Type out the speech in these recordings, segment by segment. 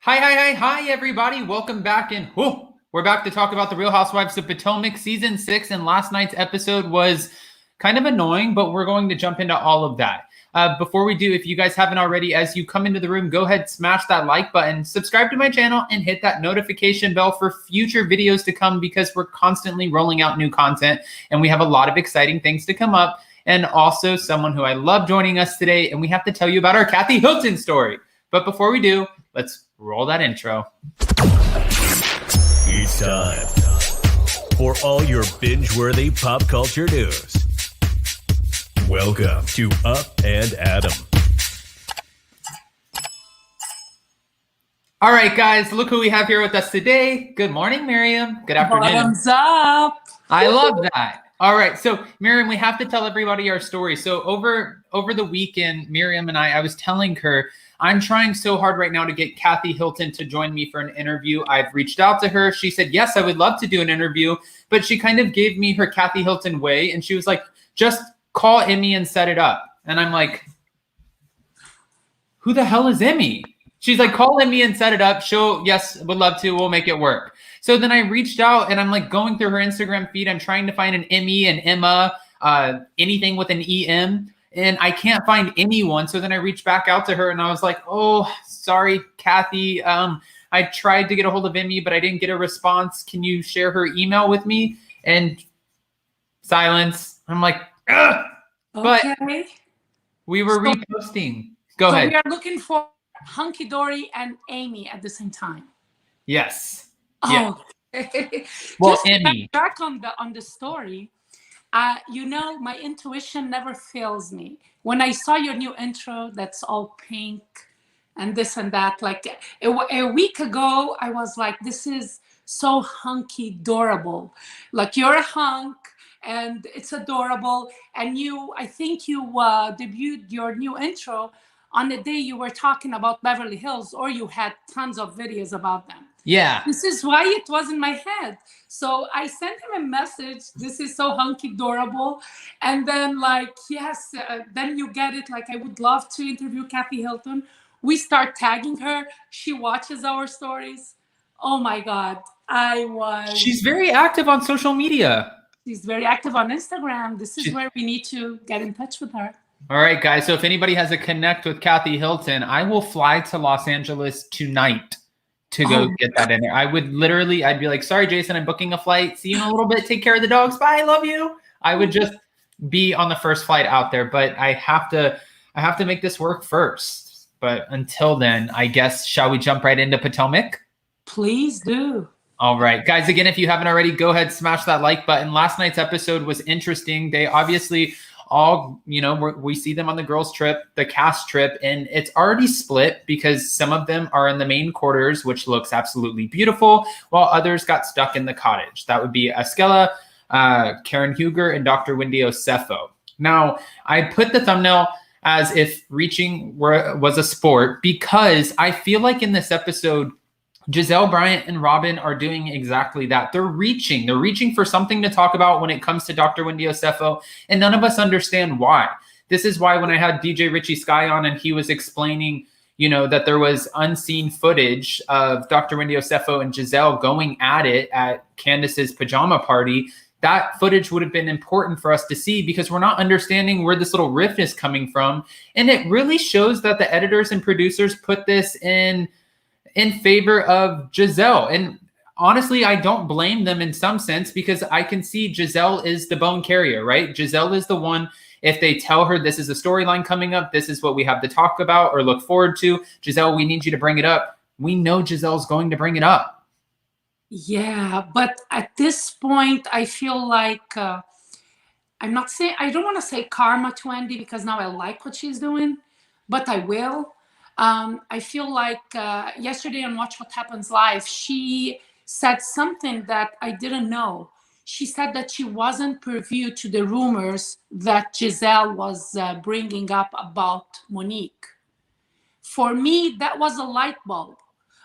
Hi, everybody. Welcome back. And we're back to talk about the Real Housewives of Potomac season 6. And last night's episode was kind of annoying, but we're going to jump into all of that. Before we do, if you guys haven't already, as you come into the room, go ahead, smash that like button, subscribe to my channel, and hit that notification bell for future videos to come because we're constantly rolling out new content and we have a lot of exciting things to come up. And also someone who I love joining us today, and we have to tell you about our Kathy Hilton story. But before we do, let's roll that intro. It's time for all your binge-worthy pop culture news. Welcome to Up and Adam. All right, guys, look who we have here with us today. Good morning, Miriam. Good afternoon. Bottoms up. I love that. All right, so Miriam, we have to tell everybody our story. So over the weekend, Miriam and I was telling her, I'm trying so hard right now to get Kathy Hilton to join me for an interview. I've reached out to her. She said, yes, I would love to do an interview, but she kind of gave me her Kathy Hilton way. And she was like, just call Emmy and set it up. And I'm like, who the hell is Emmy? She's like, call Emmy and set it up. Yes, would love to. We'll make it work. So then I reached out and I'm like going through her Instagram feed. I'm trying to find an Emmy, an Emma, anything with an EM. And I can't find anyone. So then I reached back out to her and I was like, oh, sorry, Kathy. I tried to get a hold of Emmy, but I didn't get a response. Can you share her email with me? And silence. I'm like, ugh. Okay. But we were reposting. Go ahead. We are looking for Hunky Dory and Amy at the same time. Yes. Oh. Yeah. Well, just Emmy. back on the story. My intuition never fails me. When I saw your new intro, that's all pink and this and that, like a week ago, I was like, this is so hunky adorable. Like you're a hunk and it's adorable. And I think you debuted your new intro on the day you were talking about Beverly Hills, or you had tons of videos about them. Yeah. This is why it was in my head. So I sent him a message. This is so hunky adorable. And then yes, then you get it. Like, I would love to interview Kathy Hilton. We start tagging her. She watches our stories. Oh my God. She's very active on social media. She's very active on Instagram. This is where we need to get in touch with her. All right, guys. So if anybody has a connect with Kathy Hilton, I will fly to Los Angeles tonight to go get that in there. I'd be like, sorry, Jason, I'm booking a flight. See you in a little bit. Take care of the dogs. Bye. I love you. I would just be on the first flight out there, but I have to make this work first. But until then, I guess, shall we jump right into Potomac? Please do. All right, guys, again, if you haven't already, go ahead, smash that like button. Last night's episode was interesting. They obviously all, we see them on the girls' trip, the cast trip, and it's already split because some of them are in the main quarters, which looks absolutely beautiful, while others got stuck in the cottage. That would be Askella, Karen Huger, and Dr. Wendy OSEFO. Now, I put the thumbnail as if reaching was a sport because I feel like in this episode, Gizelle Bryant and Robyn are doing exactly that. They're reaching for something to talk about when it comes to Dr. Wendy OSEFO, and none of us understand why. This is why when I had DJ Richie Sky on and he was explaining, that there was unseen footage of Dr. Wendy OSEFO and Gizelle going at it at Candace's pajama party, that footage would have been important for us to see because we're not understanding where this little rift is coming from. And it really shows that the editors and producers put this in favor of Gizelle. And honestly, I don't blame them in some sense because I can see Gizelle is the bone carrier, right? Gizelle is the one, if they tell her this is a storyline coming up, this is what we have to talk about or look forward to. Gizelle, we need you to bring it up. We know Giselle's going to bring it up. Yeah, but at this point, I feel like I don't want to say karma to Wendy because now I like what she's doing, but I will. I feel like yesterday on Watch What Happens Live, she said something that I didn't know. She said that she wasn't privy to the rumors that Gizelle was bringing up about Monique. For me, that was a light bulb.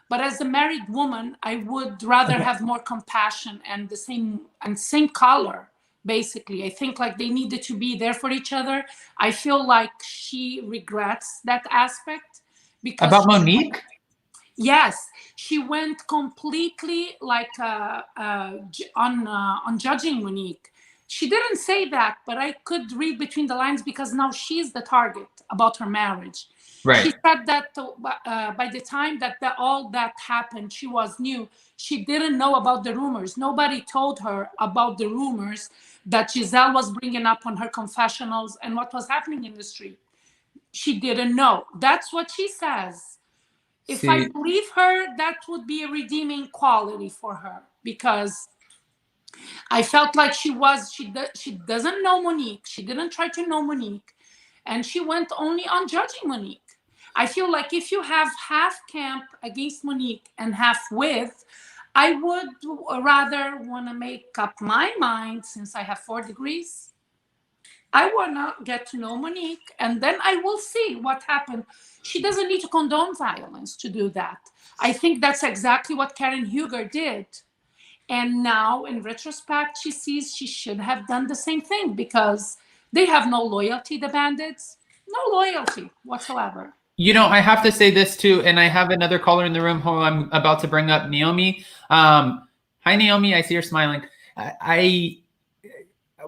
But as a married woman, I would rather have more compassion and the same color, basically. I think like they needed to be there for each other. I feel like she regrets that aspect. Because about Monique? Yes, she went completely like on judging Monique. She didn't say that, but I could read between the lines because now she's the target about her marriage. Right. She said that by the time that all that happened, she was new. She didn't know about the rumors. Nobody told her about the rumors that Gizelle was bringing up on her confessionals and what was happening in the street. She didn't know. That's what she says. If I believe her, that would be a redeeming quality for her, because I felt like she doesn't know Monique. She didn't try to know Monique, and she went only on judging Monique. I feel like if you have half camp against Monique and half with, I would rather want to make up my mind, since I have 4 degrees. I want to get to know Monique, and then I will see what happened. She doesn't need to condone violence to do that. I think that's exactly what Karen Huger did. And now, in retrospect, she sees she should have done the same thing, because they have no loyalty, the bandits. No loyalty whatsoever. You know, I have to say this too, and I have another caller in the room who I'm about to bring up, Naomi. Hi, Naomi. I see her smiling. I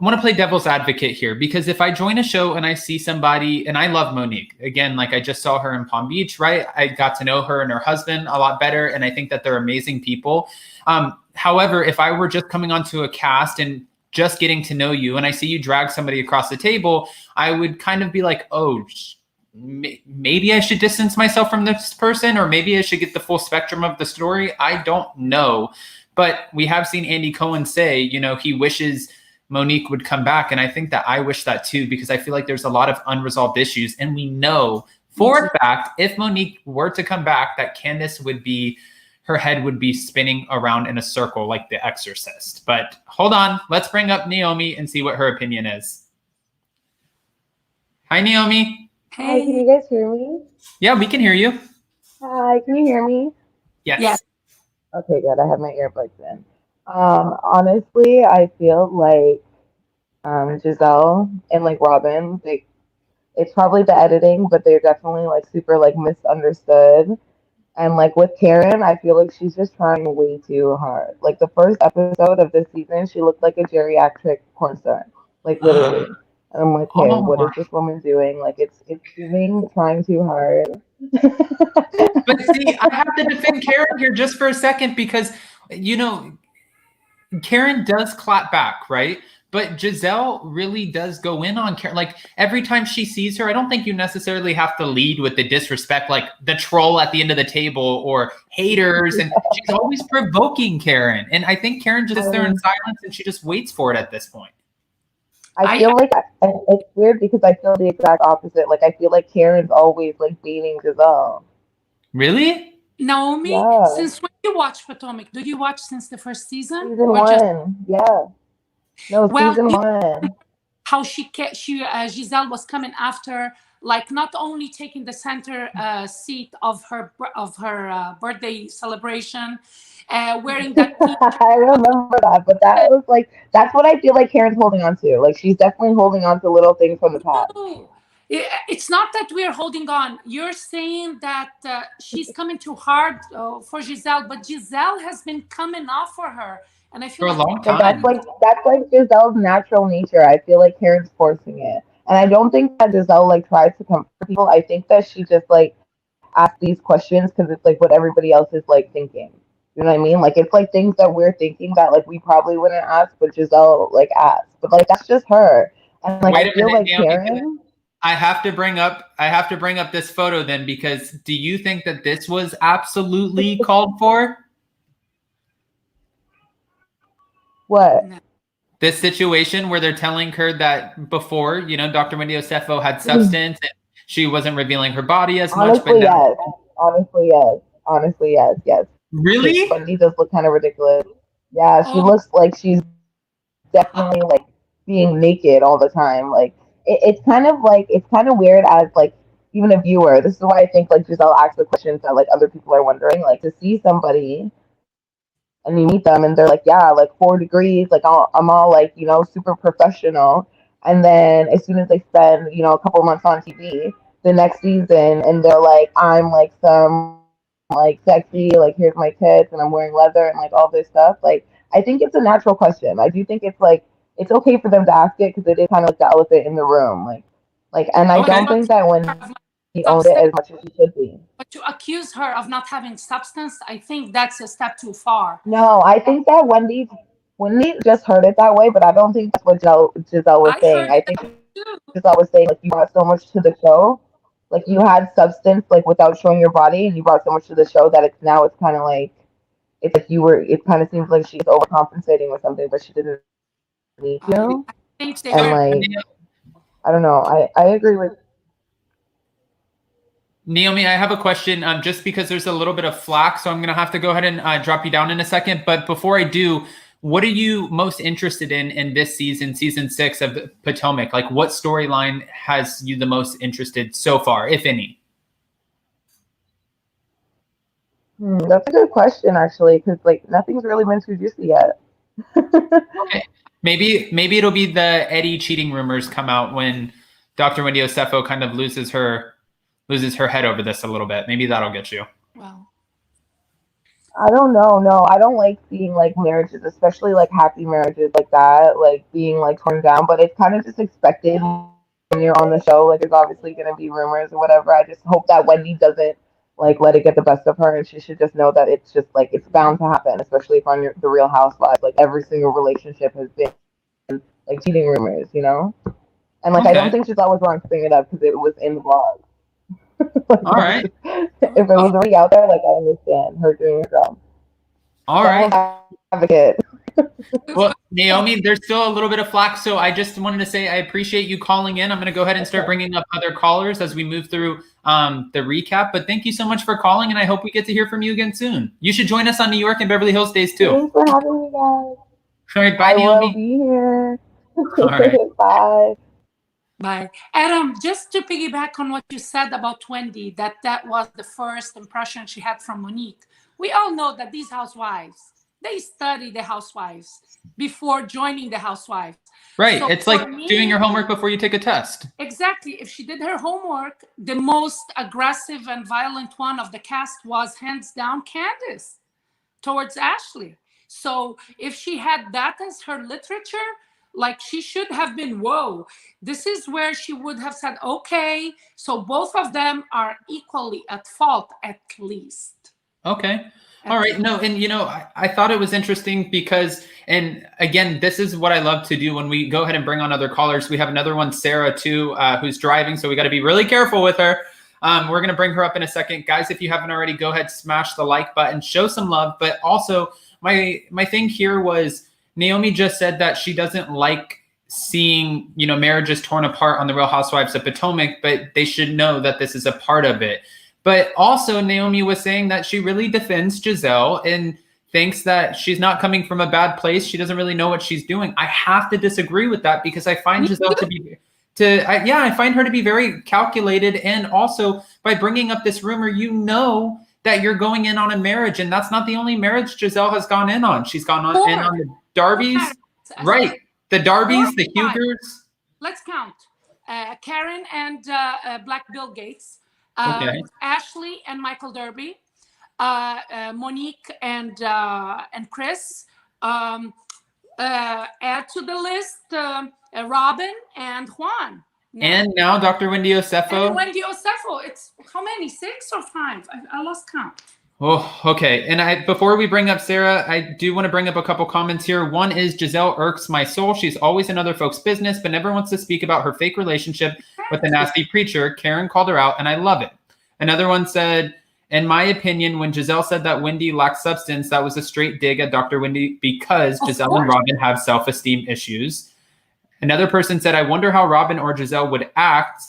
want to play devil's advocate here, because if I join a show and I see somebody, and I love Monique, again, like I just saw her in Palm Beach, right? I got to know her and her husband a lot better, and I think that they're amazing people. However, if I were just coming onto a cast and just getting to know you, and I see you drag somebody across the table, I would kind of be like, oh, maybe I should distance myself from this person, or maybe I should get the full spectrum of the story. I don't know. But we have seen Andy Cohen say, you know, he wishes Monique would come back. And I think that I wish that too, because I feel like there's a lot of unresolved issues. And we know for a fact, if Monique were to come back, that Candace her head would be spinning around in a circle like The Exorcist. But hold on, let's bring up Naomi and see what her opinion is. Hi, Naomi. Hey. Hi, can you guys hear me? Yeah, we can hear you. Hi, can you hear me? Yes. Okay, good. I have my earbuds in. Honestly, I feel like Gizelle and like Robyn, it's probably the editing, but they're definitely like super like misunderstood. And like with Karen, I feel like she's just trying way too hard. Like the first episode of this season, she looked like a geriatric porn star, like literally. And I'm like, hey, what is this woman doing? Like, it's giving trying too hard. But see, I have to defend Karen here just for a second, because, you know, Karen does clap back, right? But Gizelle really does go in on Karen. Like, every time she sees her, I don't think you necessarily have to lead with the disrespect, like the troll at the end of the table or haters. And she's always provoking Karen. And I think Karen just sits there in silence and she just waits for it at this point. I feel like it's weird because I feel the exact opposite. Like, I feel like Karen's always like baiting Gizelle. Really? Naomi, yeah. Since when you watch Potomac? Did you watch since the first season? Season 1, yeah. No, season 1. How Gizelle was coming after, like not only taking the center seat of her birthday celebration, wearing that. I remember that, but that's what I feel like Karen's holding on to. Like she's definitely holding on to little things from the past. No, it's not that we're holding on. You're saying that she's coming too hard for Gizelle, but Gizelle has been coming off for her. And I feel for a long time. That's like Gizelle's natural nature. I feel like Karen's forcing it. And I don't think that Gizelle like tries to comfort people. I think that she just like asks these questions because it's like what everybody else is like thinking. You know what I mean? Like it's like things that we're thinking that like we probably wouldn't ask, but Gizelle like asks. But like that's just her. And like I feel like Karen. I have to bring up this photo then, because do you think that this was absolutely called for? What? This situation where they're telling her that before, you know, Dr. Wendy OSEFO had substance and she wasn't revealing her body as much. But yes. Honestly, yes. Really? Wendy does look kind of ridiculous. Yeah, she looks like she's definitely like being naked all the time. Like it's kind of weird as like even a viewer. This is why I think like Gizelle asks the questions that like other people are wondering. Like to see somebody and you meet them and they're like, yeah, like 4 degrees, like I'm all like, you know, super professional. And then as soon as they spend, you know, a couple months on TV, the next season, and they're like, I'm like some like sexy, like here's my tits and I'm wearing leather and like all this stuff. Like I think it's a natural question. I do think it's like it's okay for them to ask it because it is kind of like the elephant in the room. And I Okay. don't think that when he owned it Substance, as much as he should be. but to accuse her of not having substance, I think that's a step too far. No, I think that Wendy just heard it that way, but I don't think that's what Gizelle was I saying. heard I it think too. Gizelle was saying like you brought so much to the show, like you had substance like without showing your body, and you brought so much to the show that it's kind of like it's like you were. It kind of seems like she's overcompensating or something, but she didn't need to. I think they And were. like I don't know. I agree with. Naomi, I have a question. Just because there's a little bit of flack, so I'm gonna have to go ahead and drop you down in a second. But before I do, what are you most interested in this season, season 6 of Potomac? Like, what storyline has you the most interested so far, if any? That's a good question, actually, because like nothing's really been too juicy yet. Okay. Maybe it'll be the Eddie cheating rumors come out when Dr. Wendy OSEFO kind of loses her head over this a little bit. Maybe that'll get you. Well, I don't know. No, I don't like seeing like marriages, especially like happy marriages like that, like being like torn down. But it's kind of just expected when you're on the show. Like there's obviously gonna be rumors or whatever. I just hope that Wendy doesn't like let it get the best of her, and she should just know that it's just like it's bound to happen, especially if on the Real Housewives. Like every single relationship has been like cheating rumors, you know. And like I don't think she's always wrong to bring it up because it was in the blog. Like, all right. If it was already out there, like I understand her doing her job. All right. Advocate. Well, Naomi, there's still a little bit of flack, so I just wanted to say I appreciate you calling in. I'm going to go ahead and start bringing up other callers as we move through the recap. But thank you so much for calling, and I hope we get to hear from you again soon. You should join us on New York and Beverly Hills days too. Thanks for having me, guys. All right, bye, Naomi. I will be here. All right. Bye. bye. Adam, just to piggyback on what you said about Wendy, that was the first impression she had from Monique. We all know that these housewives, they study the housewives before joining the housewives. Right. So it's like me, doing your homework before you take a test. Exactly. If she did her homework, the most aggressive and violent one of the cast was hands down Candace towards Ashley. So if she had that as her literature, like she should have been, whoa, this is where she would have said, okay, so both of them are equally at fault, at least. Okay. All right. No, and you know, I thought it was interesting because, and again, this is what I love to do when we go ahead and bring on other callers. We have another one, Sarah, too, who's driving, so we got to be really careful with her. We're going to bring her up in a second. Guys, if you haven't already, go ahead, smash the like button, show some love. But also, my thing here was Naomi just said that she doesn't like seeing, you know, marriages torn apart on the Real Housewives of Potomac, but they should know that this is a part of it. But also Naomi was saying that she really defends Gizelle and thinks that she's not coming from a bad place. She doesn't really know what she's doing. I have to disagree with that because I find Gizelle I find her to be very calculated. And also by bringing up this rumor, you know that you're going in on a marriage, and that's not the only marriage Gizelle has gone in on. She's gone on in on the Darbys, right? The Darbys, the Hugers. Let's count. Karen and Black Bill Gates. Okay. Ashley and Michael Darby, Monique and Chris. Add to the list Robyn and Juan. And now Dr. Wendy OSEFO. And Wendy OSEFO. It's how many? 6 or 5? I lost count. Oh, okay. And before we bring up Sarah, I do want to bring up a couple comments here. One is Gizelle irks my soul. She's always in other folks' business, but never wants to speak about her fake relationship with the nasty preacher. Karen called her out, and I love it. Another one said, in my opinion, when Gizelle said that Wendy lacked substance, that was a straight dig at Dr. Wendy because Gizelle and Robyn have self-esteem issues. Another person said, I wonder how Robyn or Gizelle would act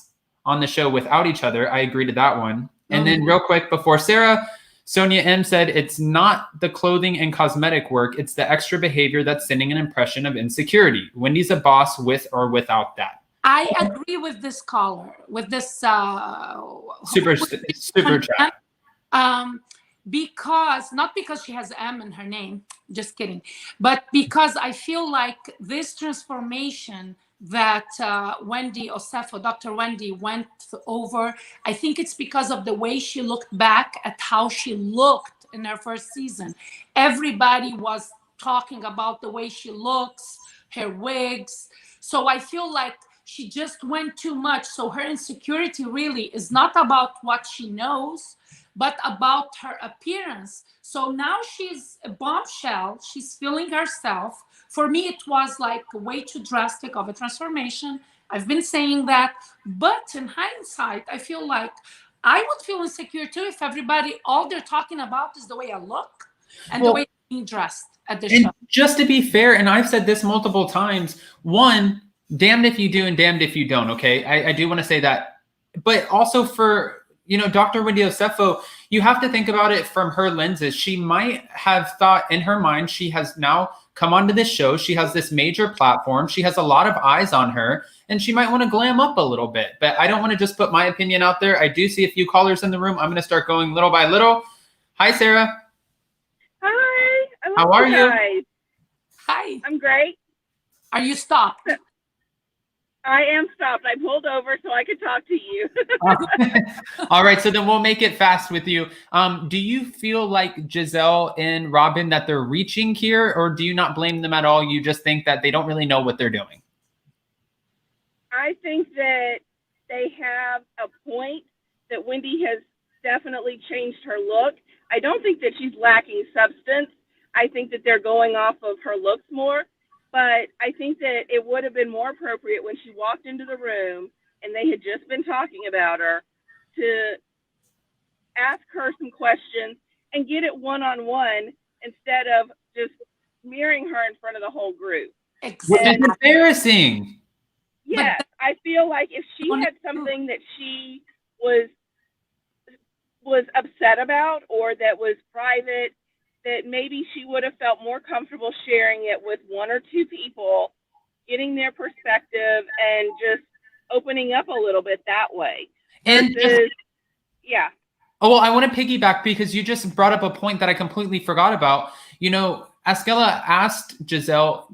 on the show without each other. I agree to that one. And then real quick before Sarah, Sonia M said, it's not the clothing and cosmetic work. It's the extra behavior that's sending an impression of insecurity. Wendy's a boss with or without that. I agree with this caller, with this super chat. Because, not because she has M in her name, just kidding, but because I feel like this transformation that Wendy OSEFO, Dr. Wendy, went over. I think it's because of the way she looked back at how she looked in her first season. Everybody was talking about the way she looks, her wigs. So I feel like she just went too much. So her insecurity really is not about what she knows, but about her appearance. So now she's a bombshell. She's feeling herself. For me, it was like way too drastic of a transformation. I've been saying that. But in hindsight, I feel like I would feel insecure too if everybody, all they're talking about is the way I look and the way I'm being dressed at the show. Just to be fair, and I've said this multiple times, one, damned if you do and damned if you don't, okay? I do want to say that. But also for, Dr. Wendy OSEFO, you have to think about it from her lenses. She might have thought in her mind, she has now come onto this show. She has this major platform. She has a lot of eyes on her, and she might want to glam up a little bit. But I don't want to just put my opinion out there. I do see a few callers in the room. I'm going to start going little by little. Hi, Sarah. Hi. How are you? Guys. Hi. I'm great. Are you stopped? I am stopped. I pulled over so I could talk to you. All right, so then we'll make it fast with you. Do you feel like Gizelle and Robyn that they're reaching here, or do you not blame them at all? You just think that they don't really know what they're doing? I think that they have a point, that Wendy has definitely changed her look. I don't think that she's lacking substance. I think that they're going off of her looks more. But I think that it would have been more appropriate when she walked into the room and they had just been talking about her to ask her some questions and get it one-on-one instead of just mirroring her in front of the whole group. Which is embarrassing. Yeah, I feel like if she had something that she was upset about or that was private, that maybe she would have felt more comfortable sharing it with one or two people, getting their perspective and just opening up a little bit that way. And yeah. Oh, well, I want to piggyback because you just brought up a point that I completely forgot about. Askella asked Gizelle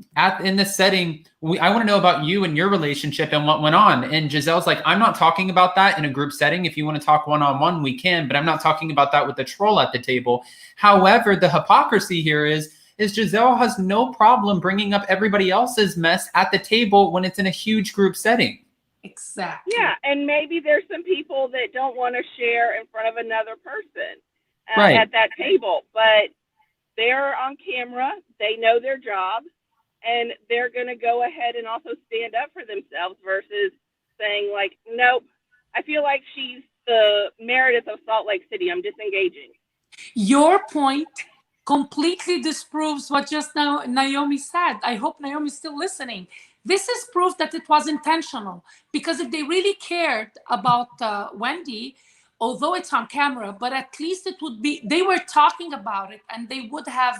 in this setting, I want to know about you and your relationship and what went on. And Giselle's like, I'm not talking about that in a group setting. If you want to talk one-on-one, we can, but I'm not talking about that with the troll at the table. However, the hypocrisy here is Gizelle has no problem bringing up everybody else's mess at the table when it's in a huge group setting. Exactly. Yeah, and maybe there's some people that don't want to share in front of another person at that table, but they're on camera, they know their job, and they're going to go ahead and also stand up for themselves versus saying like, nope, I feel like she's the Meredith of Salt Lake City, I'm disengaging. Your point completely disproves what just now Naomi said. I hope Naomi's still listening. This is proof that it was intentional, because if they really cared about Wendy, although it's on camera, but at least it would be, they were talking about it and they would have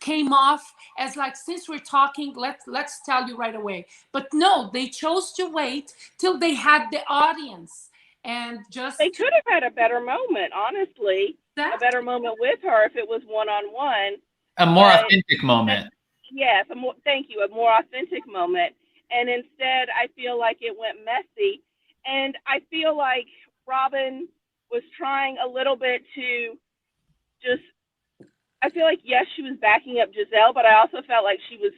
came off as like, since we're talking, let's tell you right away. But no, they chose to wait till they had the audience and just. They could have had a better moment, honestly, a better moment with her if it was one-on-one. A more authentic moment. Yes, thank you, a more authentic moment. And instead, I feel like it went messy. And I feel like Robyn was trying a little bit to just, I feel like, yes, she was backing up Gizelle, but I also felt like she was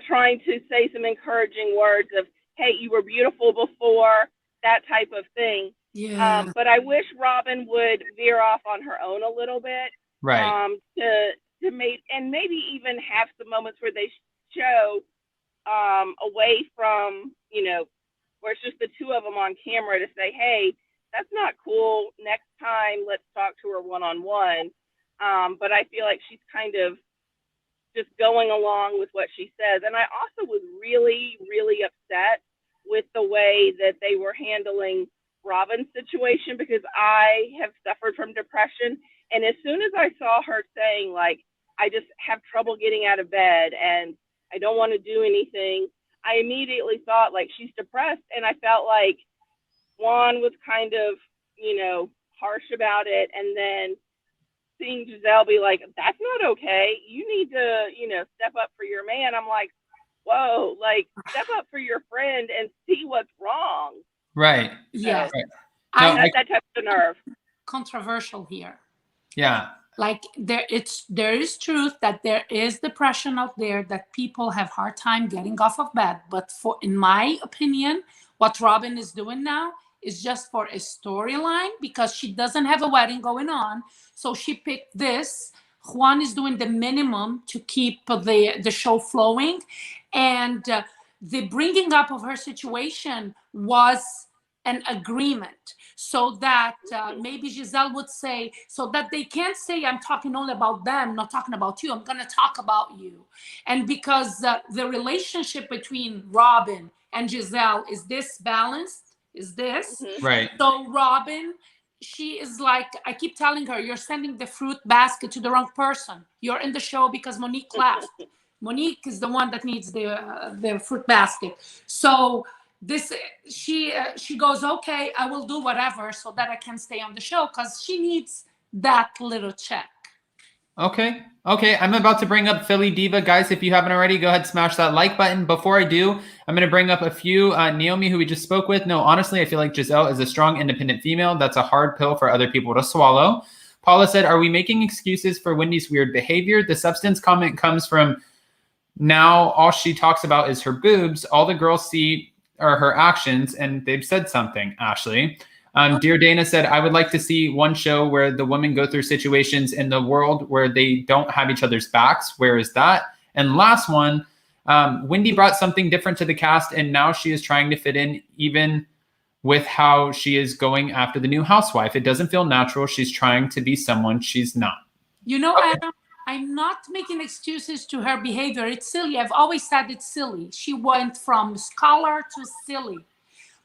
trying to say some encouraging words of, hey, you were beautiful before, that type of thing. Yeah. But I wish Robyn would veer off on her own a little bit. Right. To maybe even have some moments where they show away from, where it's just the two of them on camera to say, hey, that's not cool. Next time, let's talk to her one-on-one. But I feel like she's kind of just going along with what she says. And I also was really, really upset with the way that they were handling Robyn's situation, because I have suffered from depression. And as soon as I saw her saying, like, I just have trouble getting out of bed and I don't want to do anything, I immediately thought, like, she's depressed. And I felt like Juan was kind of, harsh about it. And then seeing Gizelle be like, that's not okay. You need to, step up for your man. I'm like, whoa, like step up for your friend and see what's wrong. Right. Yes. Right. I No, That's that type of nerve. controversial here. yeah. Like there is truth that there is depression out there, that people have hard time getting off of bed. But in my opinion, what Robyn is doing now is just for a storyline, because she doesn't have a wedding going on. So she picked this. Juan is doing the minimum to keep the show flowing. And the bringing up of her situation was an agreement, so that maybe Gizelle would say, so that they can't say I'm talking only about them, not talking about you. I'm going to talk about you. And because the relationship between Robyn and Gizelle is this balanced, is this. Right. So Robyn, she is like, I keep telling her, you're sending the fruit basket to the wrong person. You're in the show because Monique left. Monique is the one that needs the fruit basket. So this she goes, okay, I will do whatever so that I can stay on the show, because she needs that little check. Okay. I'm about to bring up Philly Diva. Guys, if you haven't already, go ahead, smash that like button. Before I do, I'm going to bring up a few. Naomi, who we just spoke with. No, honestly, I feel like Gizelle is a strong, independent female. That's a hard pill for other people to swallow. Paula said, are we making excuses for Wendy's weird behavior? The substance comment comes from, now all she talks about is her boobs. All the girls see are her actions, and they've said something, Ashley. Dear Dana said, I would like to see one show where the women go through situations in the world where they don't have each other's backs. Where is that? And last one, Wendy brought something different to the cast, and now she is trying to fit in, even with how she is going after the new housewife. It doesn't feel natural. She's trying to be someone she's not. You know, Adam, I'm not making excuses to her behavior. It's silly. I've always said it's silly. She went from scholar to silly.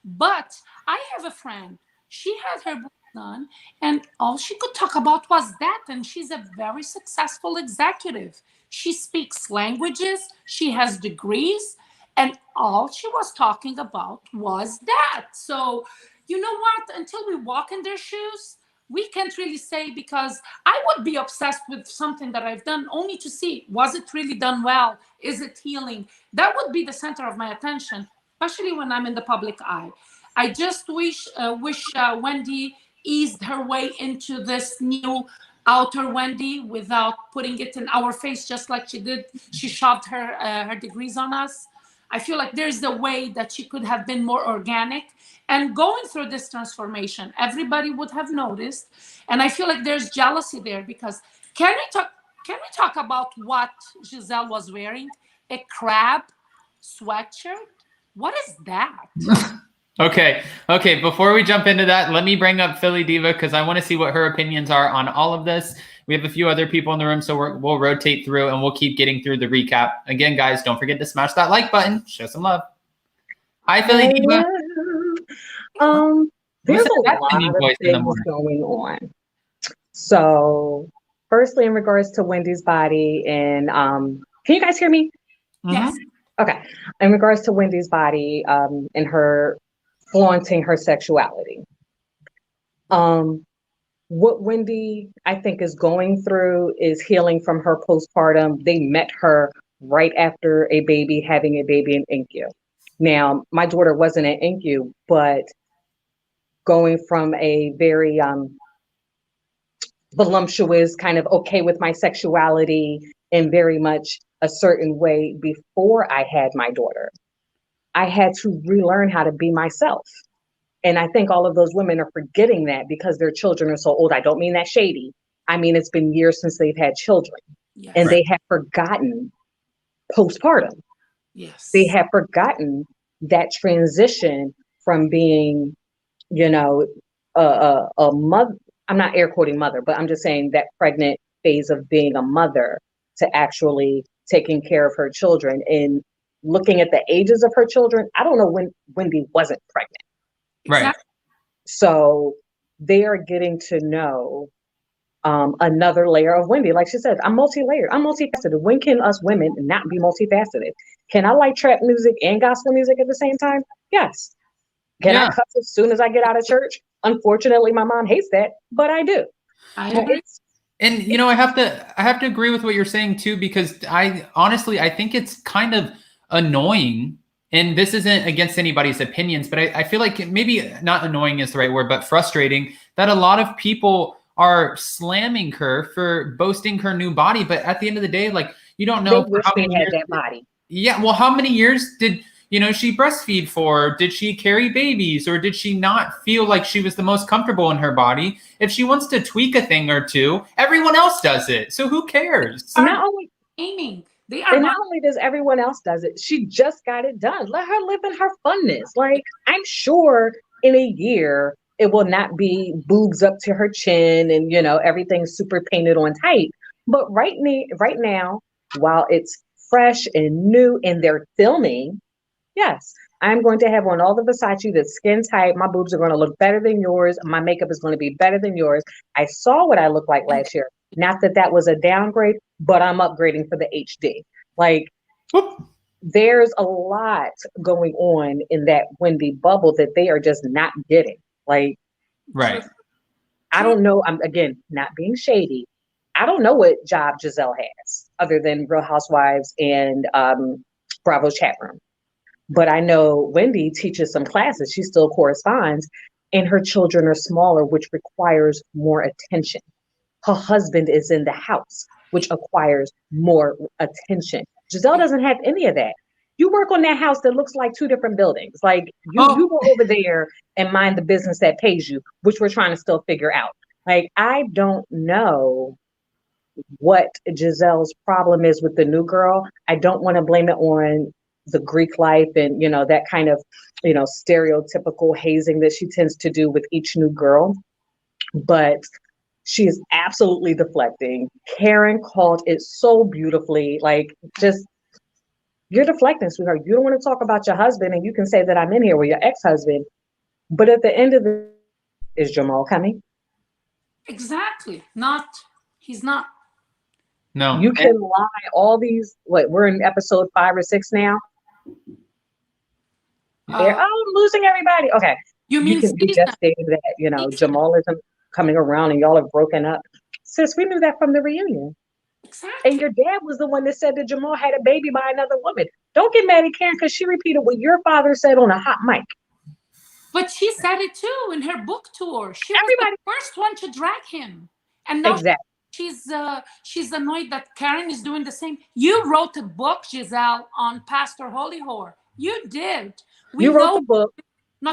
But I have a friend. She had her book done, and all she could talk about was that. And she's a very successful executive. She speaks languages. She has degrees. And all she was talking about was that. So, you know what? Until we walk in their shoes, we can't really say, because I would be obsessed with something that I've done only to see, was it really done well? Is it healing? That would be the center of my attention, especially when I'm in the public eye. I just wish Wendy eased her way into this new outer Wendy without putting it in our face, just like she did. She shoved her degrees on us. I feel like there's a way that she could have been more organic. And going through this transformation, everybody would have noticed. And I feel like there's jealousy there, because can we talk about what Gizelle was wearing? A crab sweatshirt? What is that? Okay. Before we jump into that, let me bring up Philly Diva, because I want to see what her opinions are on all of this. We have a few other people in the room, so we'll rotate through and we'll keep getting through the recap. Again, guys, don't forget to smash that like button. Show some love. Hi, Philly Diva. There's a lot of things going on. So, firstly, in regards to Wendy's body, and can you guys hear me? Yes. Okay. In regards to Wendy's body, and her flaunting her sexuality. What Wendy, I think, is going through is healing from her postpartum. They met her right after a baby, having a baby in NICU. Now, my daughter wasn't in NICU, but going from a very voluptuous, kind of okay with my sexuality in very much a certain way before I had my daughter, I had to relearn how to be myself. And I think all of those women are forgetting that because their children are so old. I don't mean that shady. I mean, it's been years since they've had children. Yes. And they have forgotten postpartum. Yes. They have forgotten that transition from being, you know, a mother. I'm not air quoting mother, but I'm just saying that pregnant phase of being a mother to actually taking care of her children and looking at the ages of her children. I don't know when Wendy wasn't pregnant. Right. So they are getting to know another layer of Wendy. Like she said, I'm multi-layered. I'm multifaceted. When can us women not be multifaceted? Can I like trap music and gospel music at the same time? Yes. Can I cuss as soon as I get out of church? Unfortunately, my mom hates that, but I do. I agree. And you know, I have to agree with what you're saying too, because I honestly think it's kind of annoying, and this isn't against anybody's opinions, but I feel like maybe not annoying is the right word, but frustrating that a lot of people are slamming her for boasting her new body. But at the end of the day, like, you don't know They wish how they many had years, that body. yeah, well, how many years did she breastfeed for? Did she carry babies, or did she not feel like she was the most comfortable in her body? If she wants to tweak a thing or two, everyone else does it. So who cares? Not only Aiming. They are And not. not only does everyone else does it, she just got it done. Let her live in her funness. Like, I'm sure in a year it will not be boobs up to her chin and everything's super painted on tight. But right now, while it's fresh and new and they're filming, yes, I'm going to have on all the Versace that's skin tight. My boobs are going to look better than yours. My makeup is going to be better than yours. I saw what I looked like last year. Not that that was a downgrade, but I'm upgrading for the HD. Like, there's a lot going on in that Wendy bubble that they are just not getting. Like, Right. I don't know. I'm, again, not being shady. I don't know what job Gizelle has other than Real Housewives and Bravo's chat room. But I know Wendy teaches some classes. She still corresponds, and her children are smaller, which requires more attention. Her husband is in the house, which acquires more attention. Gizelle doesn't have any of that. You work on that house that looks like two different buildings. Like, you go over there and mind the business that pays you, which we're trying to still figure out. Like, I don't know what Giselle's problem is with the new girl. I don't want to blame it on the Greek life and, that kind of, stereotypical hazing that she tends to do with each new girl. But she is absolutely deflecting. Karen called it so beautifully. Like, just, you're deflecting, sweetheart. You don't want to talk about your husband, and you can say that I'm in here with your ex-husband. But at the end of is Jamal coming? Exactly. He's not. No. You can lie all these, we're in episode 5 or 6 now. I'm losing everybody. Okay. You mean you just stated that, Jamal isn't coming around and y'all have broken up. Sis, we knew that from the reunion. Exactly. And your dad was the one that said that Jamal had a baby by another woman. Don't get mad at Karen because she repeated what your father said on a hot mic. But she said it too in her book tour. She was the first one to drag him. And now she's annoyed that Karen is doing the same. You wrote a book, Gizelle, on Pastor Holy Whore. You did. You wrote the book.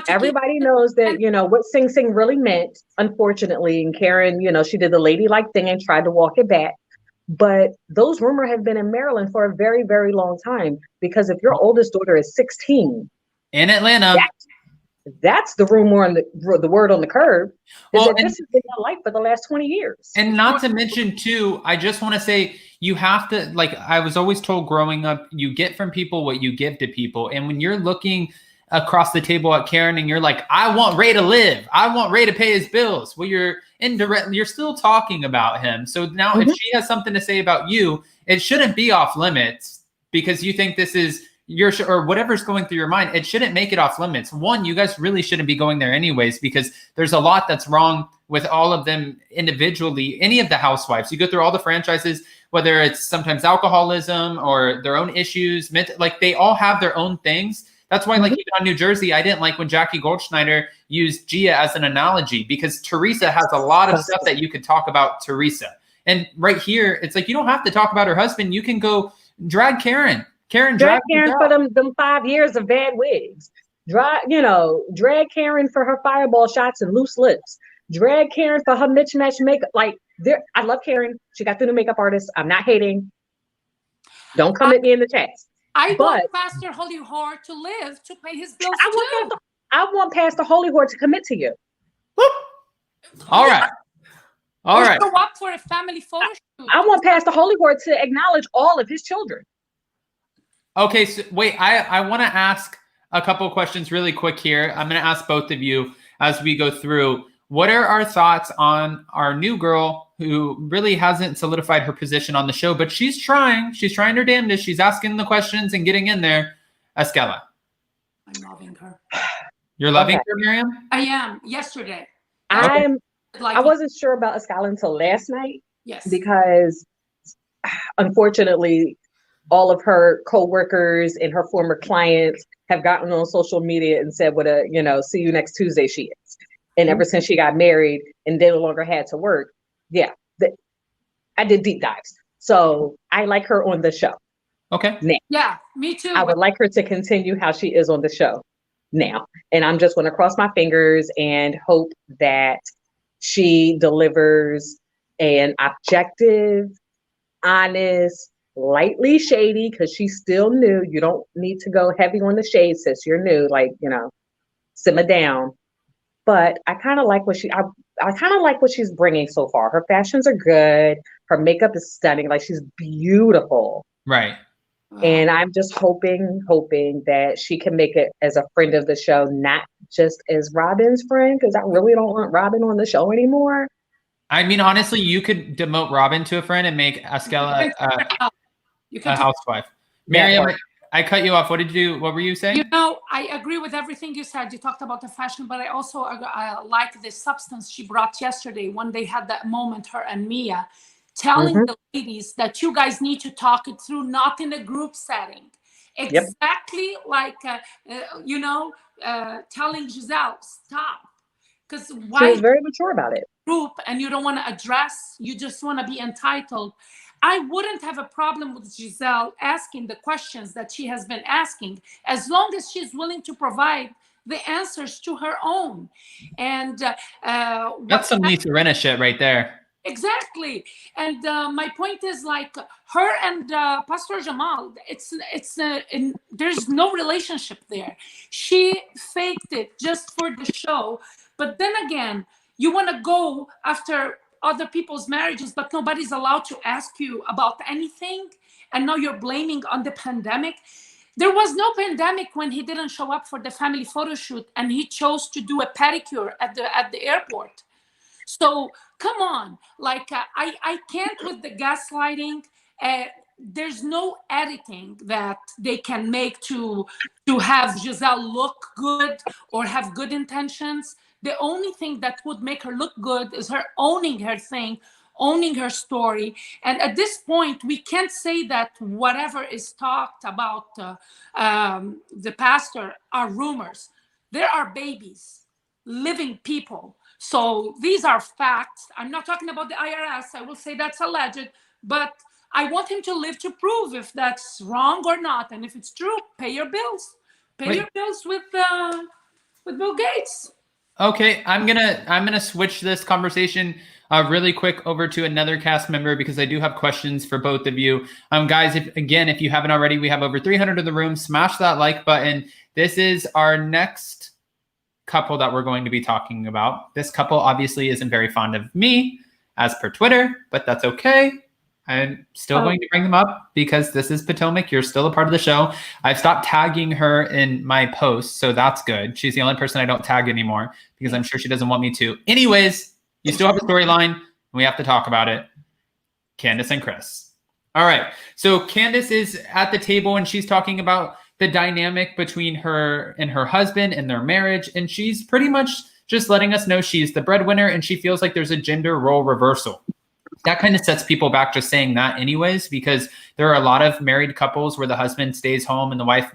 Everybody knows that, what Sing Sing really meant, unfortunately. And Karen, she did the ladylike thing and tried to walk it back. But those rumors have been in Maryland for a very, very long time. Because if your oldest daughter is 16. In Atlanta. That's the rumor and the word on the curb. Well, this has been your life for the last 20 years. And not to mention, too, I just want to say, you have to, like, I was always told growing up, you get from people what you give to people. And when you're looking across the table at Karen and you're like, I want Ray to live, I want Ray to pay his bills. Well, you're still talking about him. So now if she has something to say about you, it shouldn't be off limits because you think this is or whatever's going through your mind. It shouldn't make it off limits. One, you guys really shouldn't be going there anyways, because there's a lot that's wrong with all of them individually. Any of the housewives, you go through all the franchises, whether it's sometimes alcoholism or their own issues, like they all have their own things. That's why, like, even on New Jersey, I didn't like when Jackie Goldschneider used Gia as an analogy, because Teresa has a lot of stuff that you could talk about Teresa. And right here, it's like, you don't have to talk about her husband. You can go drag Karen. Drag Karen for them 5 years of bad wigs. Drag Karen for her fireball shots and loose lips. Drag Karen for her mismatch makeup. Like, I love Karen. She got the new makeup artist. I'm not hating. Don't come at me in the chat. I want Pastor Holy Whore to live to pay his bills too. I want Pastor Holy Whore to commit to you. All right. Show up for a family photo shoot. I want Pastor Holy Whore to acknowledge all of his children. Okay, so wait, I want to ask a couple of questions really quick here. I'm going to ask both of you as we go through. What are our thoughts on our new girl who really hasn't solidified her position on the show, but she's trying her damnedest. She's asking the questions and getting in there. Escala. I'm loving her. You're loving her, Miriam? I am. Yesterday. I wasn't sure about Escala until last night. Yes. Because unfortunately, all of her coworkers and her former clients have gotten on social media and said what a, see you next Tuesday she is. And ever since she got married and they no longer had to work, I did deep dives. So I like her on the show. Okay. Now, Yeah, me too. I would like her to continue how she is on the show now. And I'm just going to cross my fingers and hope that she delivers an objective, honest, lightly shady, because she's still new. You don't need to go heavy on the shade, sis. You're new, simmer down. But I kind of like I kind of like what she's bringing so far. Her fashions are good. Her makeup is stunning. Like, she's beautiful. Right. And I'm just hoping that she can make it as a friend of the show, not just as Robyn's friend, because I really don't want Robyn on the show anymore. I mean, honestly, you could demote Robyn to a friend and make Askella a housewife. Miriam, I cut you off. What were you saying? I agree with everything you said. You talked about the fashion, but I also like the substance she brought yesterday when they had that moment, her and Mia, telling the ladies that you guys need to talk it through, not in a group setting. Exactly like, telling Gizelle, stop. Because why? She was very mature about it. Group and you don't want to address, you just want to be entitled. I wouldn't have a problem with Gizelle asking the questions that she has been asking, as long as she's willing to provide the answers to her own. And that's some Lisa Rinna shit right there. Exactly. And my point is, like, her and Pastor Jamal, there's no relationship there. She faked it just for the show. But then again, you want to go after other people's marriages, but nobody's allowed to ask you about anything. And now you're blaming on the pandemic. There was no pandemic when he didn't show up for the family photo shoot and he chose to do a pedicure at the airport. So come on, like, I can't with the gaslighting. There's no editing that they can make to have Gizelle look good or have good intentions. The only thing that would make her look good is her owning her thing, owning her story. And at this point, we can't say that whatever is talked about the pastor are rumors. There are babies, living people. So these are facts. I'm not talking about the IRS. I will say that's alleged, but I want him to live to prove if that's wrong or not. And if it's true, pay your bills. Pay your bills with Bill Gates. Okay, I'm gonna switch this conversation really quick over to another cast member because I do have questions for both of you. Guys, if you haven't already, we have over 300 in the room. Smash that like button. This is our next couple that we're going to be talking about. This couple obviously isn't very fond of me, as per Twitter, but that's okay. I'm still going to bring them up because this is Potomac. You're still a part of the show. I've stopped tagging her in my posts, so that's good. She's the only person I don't tag anymore because I'm sure she doesn't want me to. Anyways, you still have a storyline, and we have to talk about it. Candace and Chris. All right. So Candace is at the table, and she's talking about the dynamic between her and her husband and their marriage, and she's pretty much just letting us know she's the breadwinner, and she feels like there's a gender role reversal. That kind of sets people back just saying that anyways, because there are a lot of married couples where the husband stays home and the wife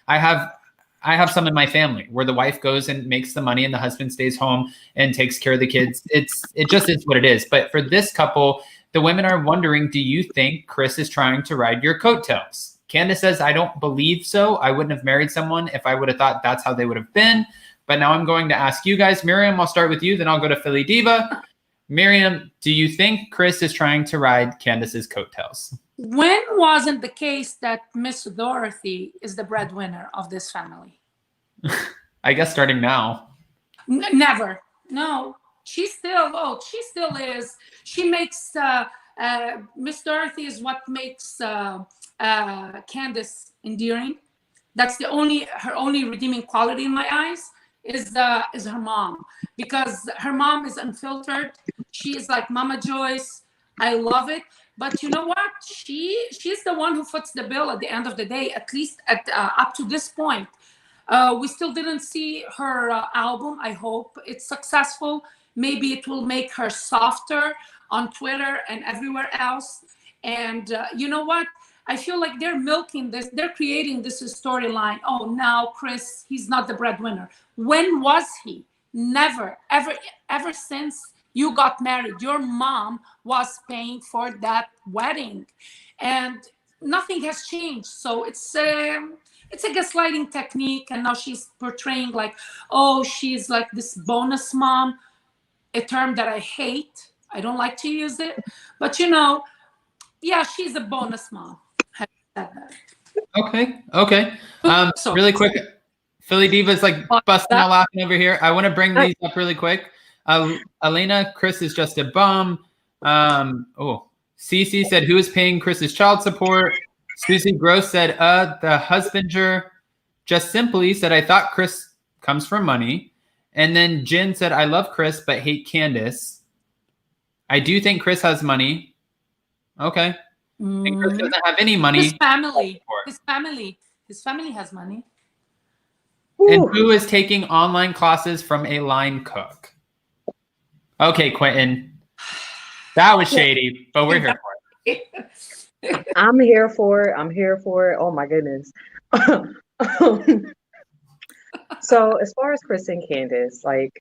I have some in my family where the wife goes and makes the money and the husband stays home and takes care of the kids. It just is what it is. But for this couple, the women are wondering, do you think Chris is trying to ride your coattails? Candace says, I don't believe so. I wouldn't have married someone if I would have thought that's how they would have been. But now I'm going to ask you guys. Miriam, I'll start with you, then I'll go to Philly Diva. Miriam, do you think Chris is trying to ride Candace's coattails? When wasn't the case that Miss Dorothy is the breadwinner of this family? I guess starting now. Never. No. She still is. She makes, Miss Dorothy is what makes Candace endearing. That's her only redeeming quality in my eyes. Is her mom, because her mom is unfiltered. She is like Mama Joyce. I love it. But you know what? She's the one who foots the bill at the end of the day, at least up to this point. We still didn't see her album. I hope it's successful. Maybe it will make her softer on Twitter and everywhere else. And you know what? I feel like they're milking this. They're creating this storyline. Oh, now Chris, he's not the breadwinner. When was he? Never, ever since you got married, your mom was paying for that wedding, and nothing has changed. So it's a gaslighting technique, and now she's portraying like, oh, she's like this bonus mom, a term that I hate. I don't like to use it, but yeah, she's a bonus mom. I said that. Okay. So Really quick, Philly Diva's like busting out laughing over here. I want to bring these up really quick. Elena, Chris is just a bum. Cece said, who is paying Chris's child support? Susie Gross said, the husbander. Just Simply said, I thought Chris comes from money. And then Jen said, I love Chris, but hate Candace. I do think Chris has money. Okay. And Chris doesn't have any money. His family has money. And who is taking online classes from a line cook? Okay, Quentin. That was shady, but we're here for it. I'm here for it. Oh my goodness. So as far as Chris and Candace, like,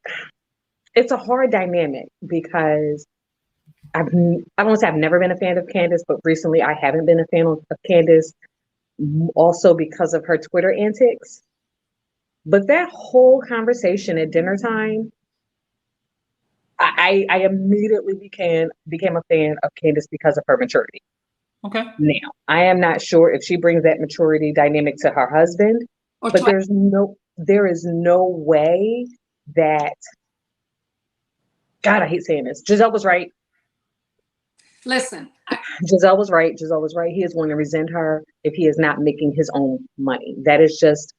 it's a hard dynamic because I won't say I've never been a fan of Candace, but recently I haven't been a fan of Candace, also because of her Twitter antics. But that whole conversation at dinner time, I immediately became a fan of Candace because of her maturity. Okay. Now, I am not sure if she brings that maturity dynamic to her husband, but there is no way that, God, I hate saying this. Gizelle was right. Listen. Gizelle was right. He is going to resent her if he is not making his own money. That is just,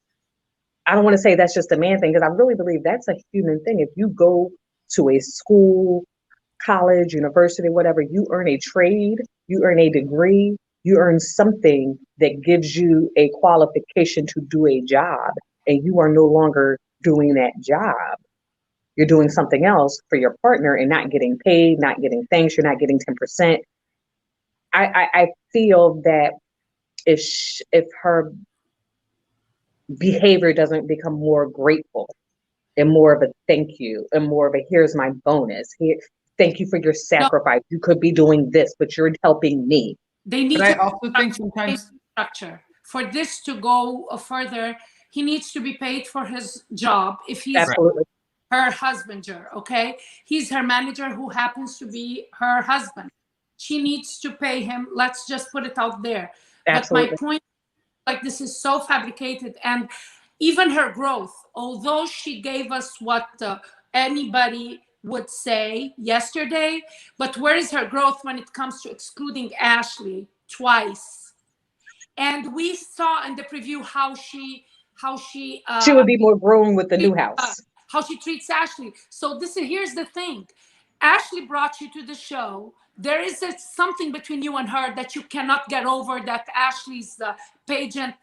I don't want to say that's just a man thing, because I really believe that's a human thing. If you go to a school, college, university, whatever, you earn a trade, you earn a degree, you earn something that gives you a qualification to do a job, and you are no longer doing that job. You're doing something else for your partner and not getting paid, not getting thanks, you're not getting 10%. I feel that if her behavior doesn't become more grateful and more of a thank you and more of a here's my bonus, here, thank you for your sacrifice. You could be doing this, but you're helping me. They need But I to also think sometimes structure for this to go further. He needs to be paid for his job if he's Absolutely. her husbander. Okay, he's her manager who happens to be her husband. She needs to pay him. Let's just put it out there. Absolutely. But my point, like, this is so fabricated, and even her growth, although she gave us what anybody would say yesterday, but where is her growth when it comes to excluding Ashley twice? And we saw in the preview how she would be more grown with the new house. How she treats Ashley. So here's the thing. Ashley brought you to the show. There is something between you and her that you cannot get over, that Ashley's pageant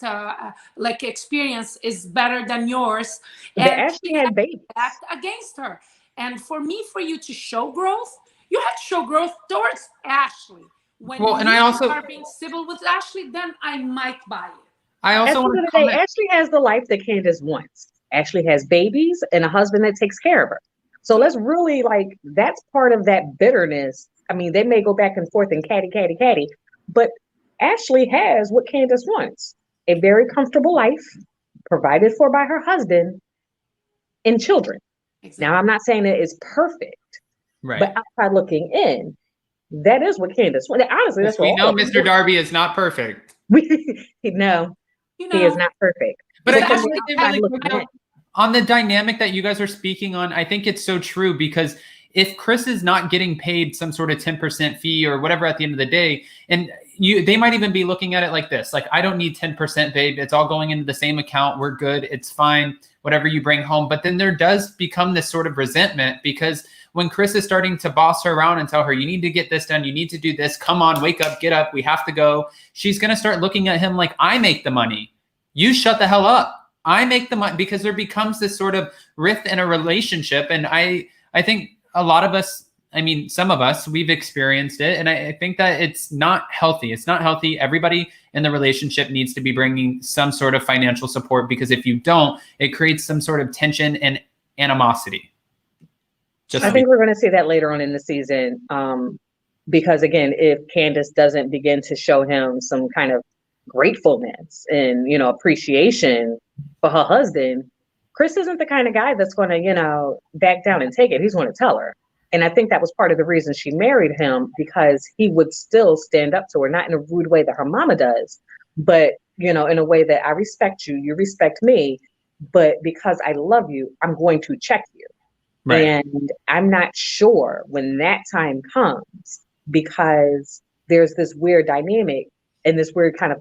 experience is better than yours. And Ashley had babies. Act against her. And for you to show growth, you have to show growth towards Ashley. When you are being civil with Ashley, then I might buy it. I also want to comment. Ashley has the life that Candace wants. Ashley has babies and a husband that takes care of her. So let's really, that's part of that bitterness. I mean, they may go back and forth and catty, but Ashley has what Candace wants: a very comfortable life provided for by her husband and children. Exactly. Now, I'm not saying that it's perfect, right? But outside looking in, that is what Candace wants. Honestly, that's what we know. Mr. Darby is not perfect. No, he is not perfect. But I just want to say really quick on the dynamic that you guys are speaking on. I think it's so true, because if Chris is not getting paid some sort of 10% fee or whatever at the end of the day, and they might even be looking at it like this, like, I don't need 10%, babe. It's all going into the same account. We're good. It's fine. Whatever you bring home. But then there does become this sort of resentment, because when Chris is starting to boss her around and tell her, you need to get this done, you need to do this, come on, wake up, get up, we have to go, she's going to start looking at him like, I make the money. You shut the hell up. I make the money, because there becomes this sort of rift in a relationship. And I think a lot of us I mean, some of us, we've experienced it. And I think that it's not healthy. It's not healthy. Everybody in the relationship needs to be bringing some sort of financial support, because if you don't, it creates some sort of tension and animosity. I think we're going to see that later on in the season. Because again, if Candace doesn't begin to show him some kind of gratefulness and, you know, appreciation for her husband, Chris isn't the kind of guy that's going to, you know, back down and take it. He's going to tell her. And I think that was part of the reason she married him, because he would still stand up to her, not in a rude way that her mama does, but, you know, in a way that I respect you, you respect me, but because I love you, I'm going to check you. Right. And I'm not sure when that time comes, because there's this weird dynamic and this weird kind of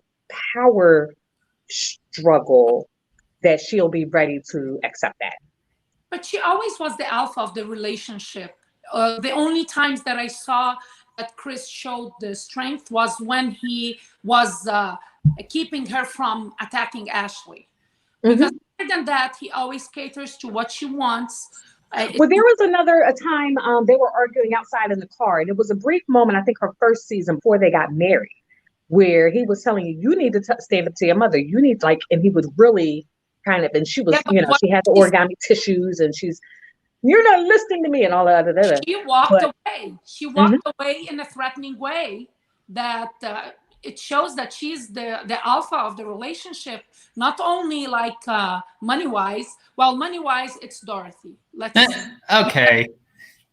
power struggle that she'll be ready to accept that. But she always was the alpha of the relationship. The only times that I saw that Chris showed the strength was when he was keeping her from attacking Ashley. Because other than that, he always caters to what she wants. Well, there was a time they were arguing outside in the car, and it was a brief moment, I think her first season before they got married, where he was telling you, you need to stand up to your mother. You need and he was really kind of, and she was, you know, she had the origami tissues, and you're not listening to me, and all that. She walked away. She walked away in a threatening way that it shows that she's the alpha of the relationship, not only like money-wise. Well, money-wise, it's Dorothy. Okay.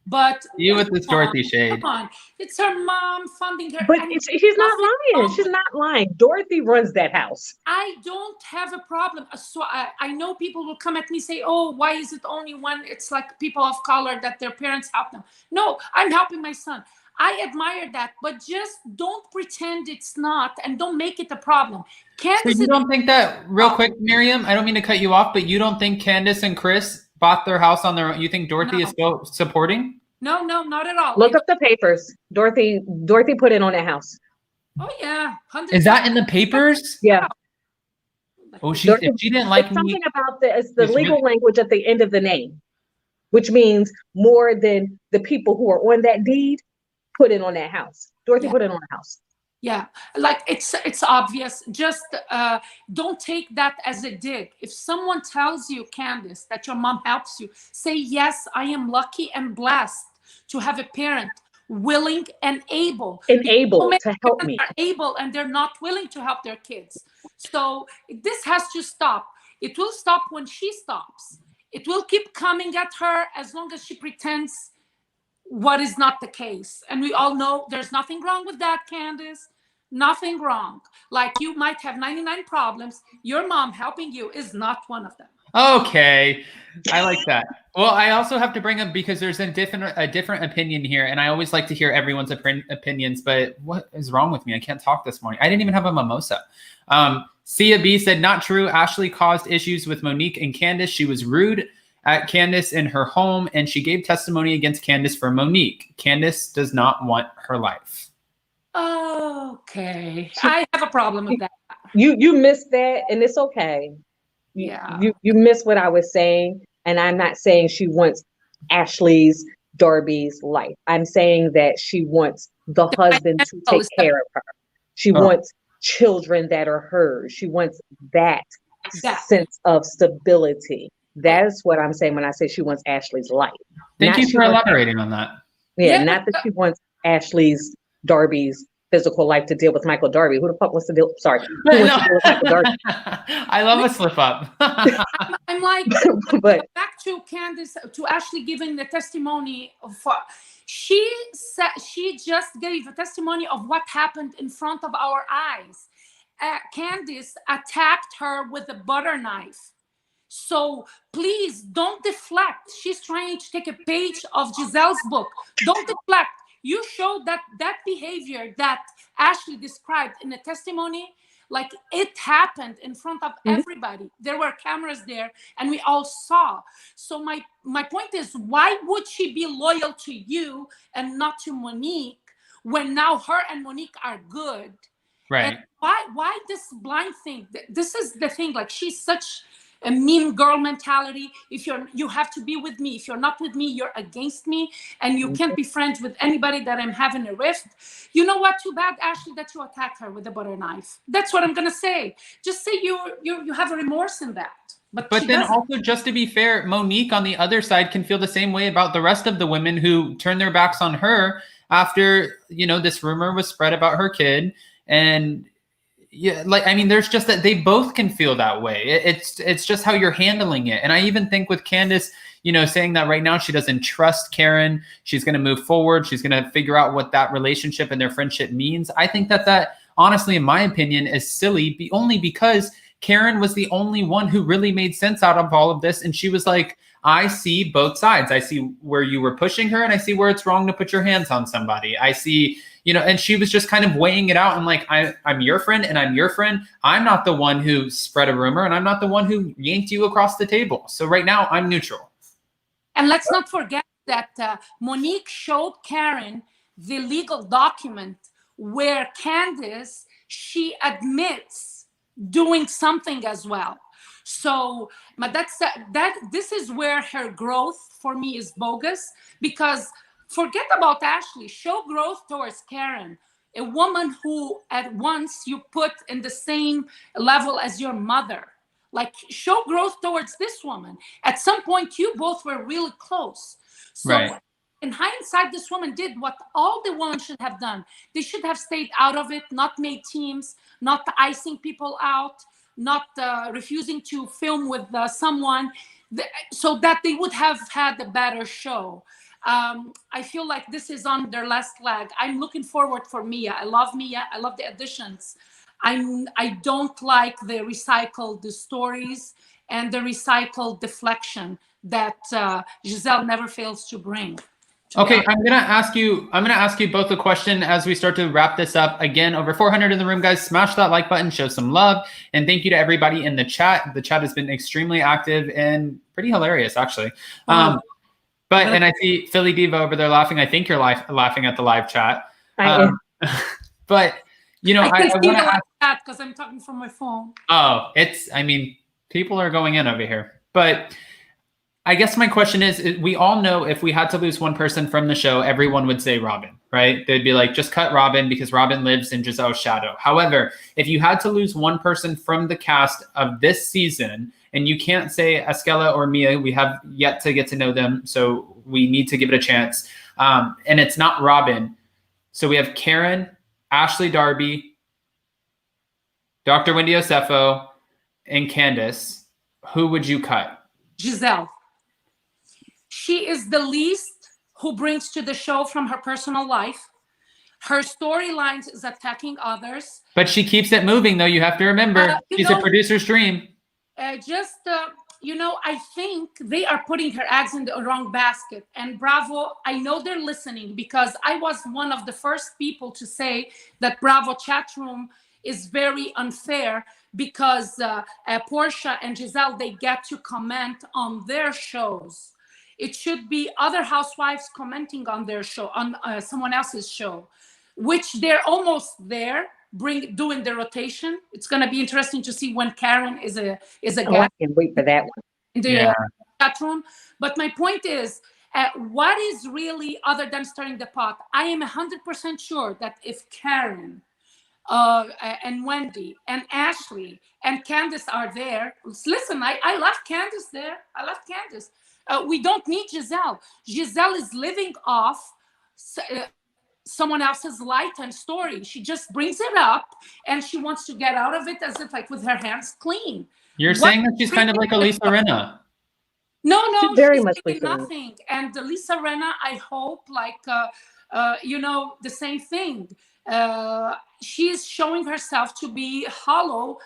But you with this Dorothy shade. Come on. It's her mom funding her. But she's not lying. She's not lying. Dorothy runs that house. I don't have a problem. So I know people will come at me and say, oh, why is it only when it's like people of color that their parents help them? No, I'm helping my son. I admire that, but just don't pretend it's not, and don't make it a problem. Candace, so you don't think that, real quick, Miriam, I don't mean to cut you off, but you don't think Candace and Chris bought their house on their own? You think Dorothy is still supporting? No, not at all. Look up the papers. Dorothy put in on that house. Oh yeah. 100%. Is that in the papers? Yeah. Oh, if she didn't like me. Something about it's the legal language at the end of the name, which means more than the people who are on that deed put in on that house. Dorothy put in on the house. Yeah, like it's obvious. Just don't take that as a dig. If someone tells you, Candace, that your mom helps you, say, yes, I am lucky and blessed to have a parent willing and able. And able to help me. Are able and they're not willing to help their kids. So this has to stop. It will stop when she stops. It will keep coming at her as long as she pretends what is not the case. And we all know there's nothing wrong with that, Candace. Nothing wrong. Like, you might have 99 problems. Your mom helping you is not one of them. Okay. I like that. Well, I also have to bring up, because there's a different opinion here, and I always like to hear everyone's opinions, but what is wrong with me? I can't talk this morning. I didn't even have a mimosa. Sia B said, not true. Ashley caused issues with Monique and Candace. She was rude at Candace in her home, and she gave testimony against Candace for Monique. Candace does not want her life. Okay. I have a problem with that. You missed that, and it's okay. Yeah. You missed what I was saying, and I'm not saying she wants Ashley's, Darby's life. I'm saying that she wants the husband to take care of her. She wants children that are hers. She wants that sense of stability. That is what I'm saying when I say she wants Ashley's life. Thank you for elaborating on that. Yeah, not that she wants Ashley's, Darby's physical life to deal with Michael Darby. Who the fuck wants to deal? Sorry, who wants to deal with Michael Darby? I love a slip up. I'm like, but back to Candace, to Ashley giving the testimony for. She said she just gave a testimony of what happened in front of our eyes. Candace attacked her with a butter knife. So please don't deflect. She's trying to take a page of Gizelle's book. Don't deflect. You showed that behavior that Ashley described in the testimony, like, it happened in front of everybody. There were cameras there and we all saw. So my point is, why would she be loyal to you and not to Monique when now her and Monique are good? Right. And why this blind thing? This is the thing. Like, she's such a mean girl mentality. If you have to be with me. If you're not with me, you're against me, and you can't be friends with anybody that I'm having a rift. You know what? Too bad, Ashley, that you attacked her with a butter knife. That's what I'm gonna say. Just say you have a remorse in that. But then doesn't. Also, just to be fair, Monique on the other side can feel the same way about the rest of the women who turned their backs on her after, this rumor was spread about her kid. And yeah, there's just that they both can feel that way. It's just how you're handling it. And I even think with Candace, saying that right now she doesn't trust Karen, she's going to move forward. She's going to figure out what that relationship and their friendship means. I think that honestly, in my opinion, is silly, only because Karen was the only one who really made sense out of all of this. And she was like, I see both sides. I see where you were pushing her, and I see where it's wrong to put your hands on somebody. I see, and she was just kind of weighing it out and like, I'm your friend and I'm your friend. I'm not the one who spread a rumor, and I'm not the one who yanked you across the table. So right now I'm neutral. And let's not forget that Monique showed Karen the legal document where Candace, she admits doing something as well. So, but this is where her growth for me is bogus, because forget about Ashley, show growth towards Karen, a woman who at once you put in the same level as your mother. Like, show growth towards this woman. At some point, you both were really close. So right. In hindsight, this woman did what all the women should have done. They should have stayed out of it, not made teams, not icing people out, not refusing to film with someone, so that they would have had a better show. I feel like this is on their last leg. I'm looking forward for Mia. I love Mia. I love the additions. I don't like the recycled stories and the recycled deflection that Gizelle never fails to bring. Okay, I'm gonna ask you both a question as we start to wrap this up. Again, over 400 in the room, guys. Smash that like button, show some love, and thank you to everybody in the chat. The chat has been extremely active and pretty hilarious, actually. And I see Philly Diva over there laughing. I think you're laughing at the live chat. But I want to ask that because I'm talking from my phone. Oh, people are going in over here. But I guess my question is, we all know if we had to lose one person from the show, everyone would say Robyn, right? They'd be like, just cut Robyn because Robyn lives in Gizelle's shadow. However, if you had to lose one person from the cast of this season, and you can't say Esquela or Mia, we have yet to get to know them, so we need to give it a chance. And it's not Robyn. So we have Karen, Ashley Darby, Dr. Wendy OSEFO, and Candace. Who would you cut? Gizelle. She is the least who brings to the show from her personal life. Her storylines is attacking others. But she keeps it moving, though. You have to remember, she's a producer's dream. I think they are putting her eggs in the wrong basket. And Bravo, I know they're listening, because I was one of the first people to say that Bravo chat room is very unfair, because Portia and Gizelle, they get to comment on their shows. It should be other housewives commenting on their show, on someone else's show, which they're almost there, doing the rotation. It's going to be interesting to see when Karen is a guest. I can wait for that one. In the chat room. But my point is, what is really, other than stirring the pot, I am 100% sure that if Karen and Wendy and Ashley and Candace are there, listen, I love Candace there. I love Candace. We don't need Gizelle. Gizelle is living off someone else's light and story. She just brings it up and she wants to get out of it as if like with her hands clean. You're saying that she's kind of like a Lisa Rinna. No, she's very much like nothing. And Lisa Rinna, I hope, the same thing. She's showing herself to be hollow,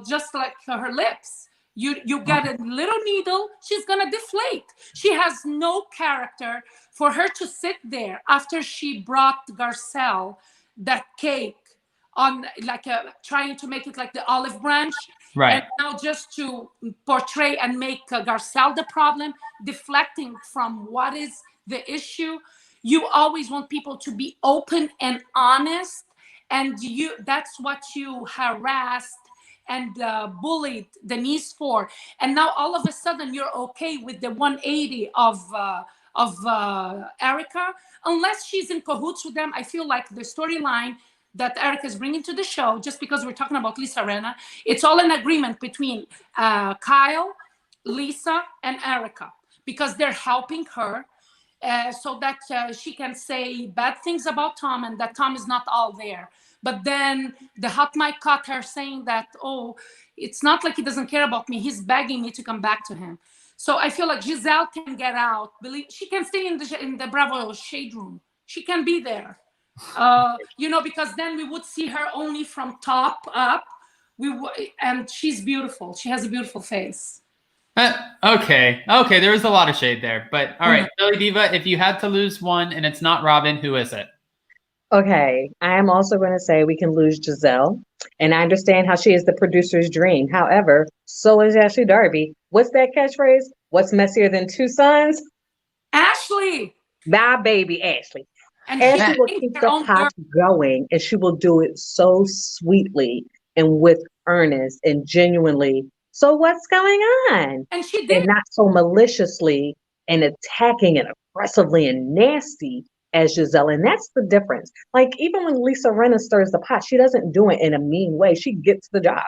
just like her lips. You get a little needle, she's gonna deflate. She has no character. For her to sit there after she brought Garcelle that cake on, trying to make it like the olive branch, right? And now just to portray and make Garcelle the problem, deflecting from what is the issue. You always want people to be open and honest, and that's what you harassed and bullied Denise for, and now all of a sudden you're okay with the 180 of Erica, unless she's in cahoots with them. I feel like the storyline that Erica is bringing to the show, just because we're talking about Lisa Rinna, it's all an agreement between Kyle, Lisa, and Erica, because they're helping her so that she can say bad things about Tom and that Tom is not all there. But then the hot mic caught her saying that, oh, it's not like he doesn't care about me. He's begging me to come back to him. So I feel like Gizelle can get out. She can stay in the Bravo shade room. She can be there. Because then we would see her only from top up. And she's beautiful. She has a beautiful face. Okay. There was a lot of shade there, but all right, Philly Diva, if you had to lose one and it's not Robyn, who is it? Okay, I am also going to say we can lose Gizelle, and I understand how she is the producer's dream. However, so is Ashley Darby. What's that catchphrase? What's messier than two sons? Ashley. My baby, Ashley. And Ashley will keep the pot going, and she will do it so sweetly and with earnest and genuinely. So what's going on? And she did. And not so maliciously and attacking and aggressively and nasty as Gizelle. And that's the difference. Like, even when Lisa Rinna stirs the pot, she doesn't do it in a mean way. She gets the job.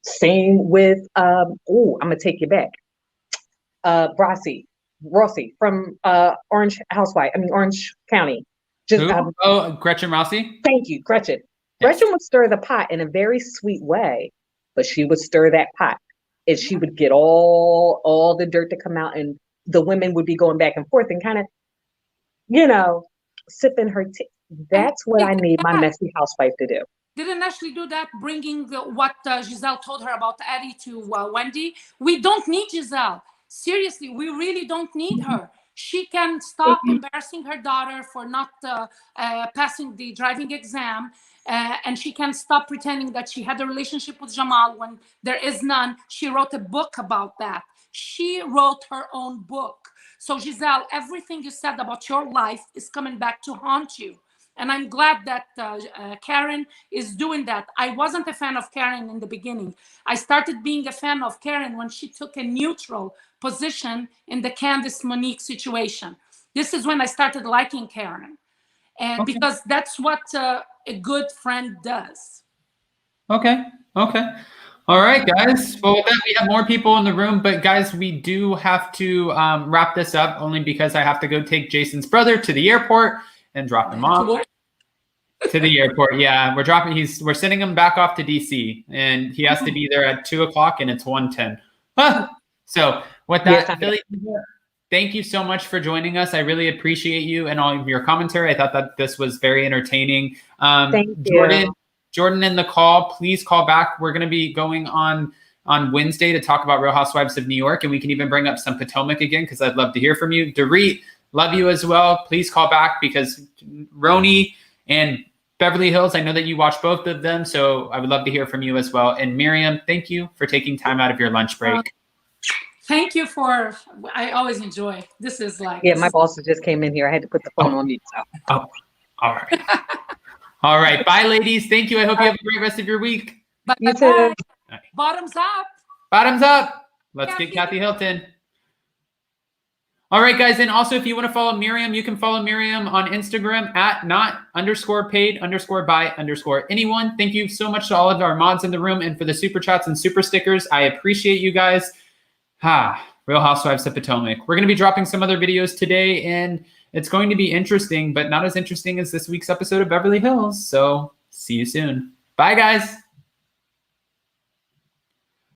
Same with, I'm going to take you back. Rossi from Orange County. Gretchen Rossi? Thank you, Gretchen. Yes. Gretchen would stir the pot in a very sweet way, but she would stir that pot and she would get all the dirt to come out, and the women would be going back and forth and kind of, sipping her tea. That's what I need my messy housewife to do. Didn't Ashley do that, bringing what Gizelle told her about Eddie to Wendy? We don't need Gizelle. Seriously, we really don't need her. She can stop embarrassing her daughter for not passing the driving exam, and she can stop pretending that she had a relationship with Jamal when there is none. She wrote a book about that. She wrote her own book. So Gizelle, everything you said about your life is coming back to haunt you. And I'm glad that Karen is doing that. I wasn't a fan of Karen in the beginning. I started being a fan of Karen when she took a neutral position in the Candace Monique situation. This is when I started liking Karen. And because that's what a good friend does. Okay. All right, guys. Well, with that, we have more people in the room, but guys, we do have to wrap this up, only because I have to go take Jason's brother to the airport and drop him off to the airport. Yeah, we're sending him back off to DC, and he has to be there at 2:00, and it's 1:10. So with that, Philly, thank you so much for joining us. I really appreciate you and all of your commentary. I thought that this was very entertaining. Thank you. Jordan in the call, please call back. We're going to be going on Wednesday to talk about Real Housewives of New York, and we can even bring up some Potomac again, because I'd love to hear from you. Dorit, love you as well. Please call back, because Roni and Beverly Hills, I know that you watch both of them, so I would love to hear from you as well. And Miriam, thank you for taking time out of your lunch break. Thank you I always enjoy. This is like... Yeah, my boss just came in here. I had to put the phone on mute. So. All right. All right. Bye, ladies. Thank you. I hope you have a great rest of your week. You too. Bottoms up. Bottoms up. Let's get Kathy Hilton. All right, guys. And also, if you want to follow Miriam, you can follow Miriam on Instagram at not_paid_by_anyone. Thank you so much to all of our mods in the room and for the super chats and super stickers. I appreciate you guys. Real Housewives of Potomac. We're going to be dropping some other videos today, and it's going to be interesting, but not as interesting as this week's episode of Beverly Hills. So see you soon. Bye, guys.